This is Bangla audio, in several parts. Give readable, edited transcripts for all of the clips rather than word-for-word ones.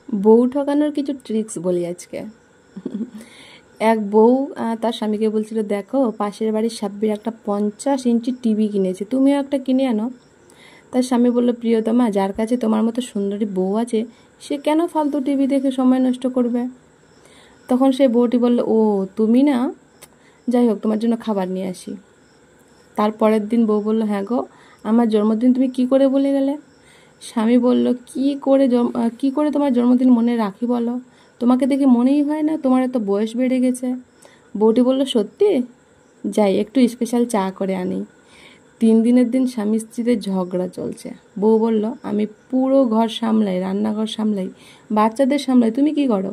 বউ ঠকানোর কিছু ট্রিক্স বলি আজকে। এক বউ তার স্বামীকে বলছিল, দেখো পাশের বাড়ির সাব্বির একটা 50 ইঞ্চি টিভি কিনেছে, তুমিও একটা কিনে আনো। তার স্বামী বলল, প্রিয়তমা, যার কাছে তোমার মতো সুন্দরী বউ আছে সে কেন ফালতু টিভি দেখে সময় নষ্ট করবে? তখন সেই বউটি বলল, ও তুমি না, যাই হোক তোমার জন্য খাবার নিয়ে আসি। তারপরের দিন বউ বলল, হ্যাঁ গো, আমার জন্মদিন তুমি কি করে বলে গেলে? স্বামী বলল, কি করে তোমার জন্মদিন মনে রাখি বলো? তোমাকে দেখে মনেই হয় না তোমার এত বয়স বেড়ে গেছে। বউটি বলল, সত্যি? যাই একটু স্পেশাল চা করে আনি। 3 দিনের দিন স্বামী স্ত্রীতে ঝগড়া চলছে। বউ বলল, আমি পুরো ঘর সামলাই, রান্নাঘর সামলাই, বাচ্চাদের সামলাই, তুমি কি করো?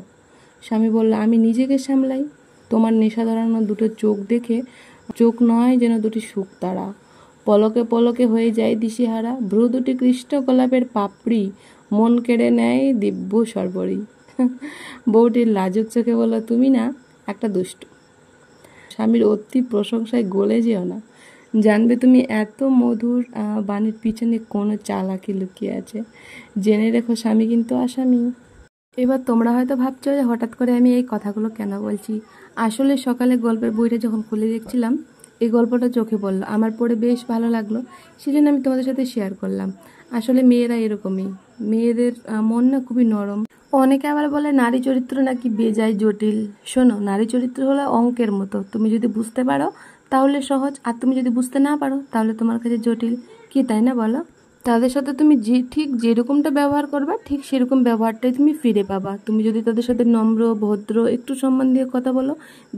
স্বামী বলল, আমি নিজেকে সামলাই। তোমার নেশা ধরানো দুটো চোখ দেখে চোখ নয় যেন দুটি শুকতারা, পলকে পলকে হয়ে যায় দিশেহারা, ভ্রু দুটি কৃষ্ণ গোলাপের পাপড়ি, মন কেড়ে নেয় দিব্য সর্বরী। বউটির লাজুক চোখে বলল, তুমি না একটা দুষ্টু। স্বামীর অতি প্রশংসায় গলে যেও না, জানবে তুমি এত মধুর বাণীর পিছনে কোনো চালাকি লুকিয়ে আছে। জেনে রেখো, স্বামী কিন্তু আসামি। এবার তোমরা হয়তো ভাবছো যে হঠাৎ করে আমি এই কথাগুলো কেন বলছি। আসলে সকালে গল্পের বইটা যখন খুলে দেখছিলাম, এই গল্পটা চোখে পড়লো, আমার পড়ে বেশ ভালো লাগলো, সেজন্য আমি তোমাদের সাথে শেয়ার করলাম। আসলে মেয়েরা এরকমই, মেয়েদের মন না খুবই নরম। অনেকে আবার বলে নারী চরিত্র নাকি বেজায় জটিল। শোনো, নারী চরিত্র হলো অঙ্কের মতো, তুমি যদি বুঝতে পারো তাহলে সহজ, আর তুমি যদি বুঝতে না পারো তাহলে তোমার কাছে জটিল। কি তাই না বলো? তাদের সাথে তুমি ঠিক যেরকমটা ব্যবহার করবা, ঠিক সেরকম ব্যবহারটাই তুমি ফিরে পাবা। তুমি যদি তাদের সাথে নম্র, ভদ্র, একটু সম্মান দিয়ে কথা বলো,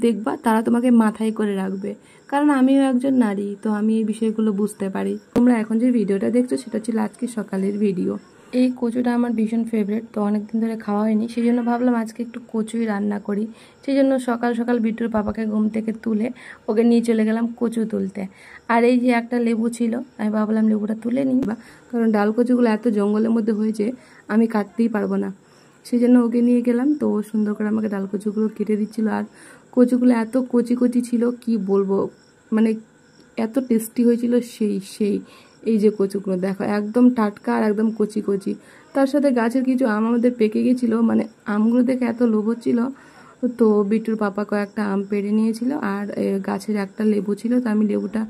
দেখবা তারা তোমাকে মাথায় করে রাখবে। কারণ আমিও একজন নারী, তো আমি এই বিষয়গুলো বুঝতে পারি। তোমরা এখন যে ভিডিওটা দেখছো সেটা ছিল আজকে সকালের ভিডিও। এই কচুটা আমার ভীষণ ফেভারিট, তো অনেকদিন ধরে খাওয়া হয়নি, সেই জন্য ভাবলাম আজকে একটু কচুই রান্না করি। সেই জন্য সকাল সকাল বিট্টুর পাপাকে ঘুম থেকে তুলে ওকে নিয়ে চলে গেলাম কচু তুলতে। আর এই যে একটা লেবু ছিল, আমি ভাবলাম লেবুটা তুলে নিই, কারণ ডাল কচুগুলো এত জঙ্গলের মধ্যে হয়েছে আমি কাটতেই পারবো না। সেই জন্য ওকে নিয়ে গেলাম, তো সুন্দর করে আমাকে ডাল কচুগুলো কেটে দিচ্ছিল। আর কচুগুলো এত কচি কচি ছিল, কি বলবো, মানে এত টেস্টি হয়েছিল। সেই এই যে কচুগুলো দেখো, একদম টাটকা আর একদম কচি কচি। তার সাথে গাছের কিছু আম আমাদের পেকে গেছিলো, মানে আমগুলো দেখে এত লোভ হচ্ছিল। তো বিট্টুর পাপা কয়েকটা আম পেড়ে নিয়েছিল, আর গাছের একটা লেবু ছিল, তো আমি লেবুটা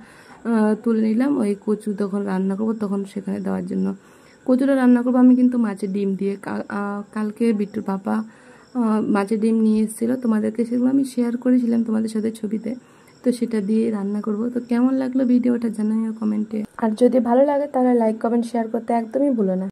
তুলে নিলাম ওই কচু তখন রান্না করবো তখন সেখানে দেওয়ার জন্য। কচুটা রান্না করবো আমি কিন্তু মাছের ডিম দিয়ে। কালকে বিট্টুর পাপা মাছের ডিম নিয়ে এসেছিলো, তোমাদেরকে সেগুলো আমি শেয়ার করেছিলাম তোমাদের সাথে ছবিতে। তো সেটা দিয়ে রান্না করব। তো কেমন লাগলো ভিডিওটা জানাইও কমেন্টে। আর যদি ভালো লাগে তাহলে লাইক, কমেন্ট, শেয়ার করতে একদমই ভুলো না।